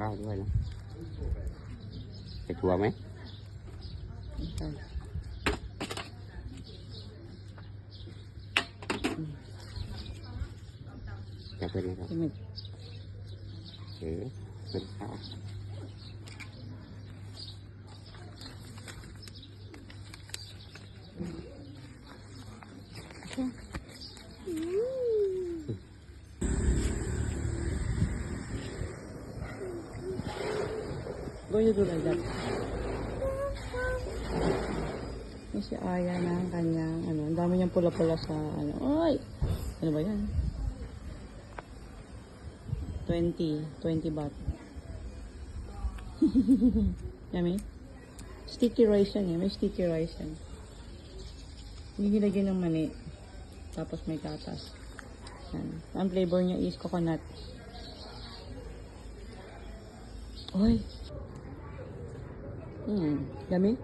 ข้าวด้วยนะใส่ถั่วไหมจะเป็นอะไรครับเป็นข้าวGo you do like that. Yung si Aya na ang kanyang, ang dami niyang pula-pula sa, ay! Ano ba yan? 20 baht. Yummy? Sticky rice yan eh. May sticky rice yan. Hindi nilagyan ng mani. Tapos may katas. Yan. Ang flavor niya is coconut. Oy! Yummy?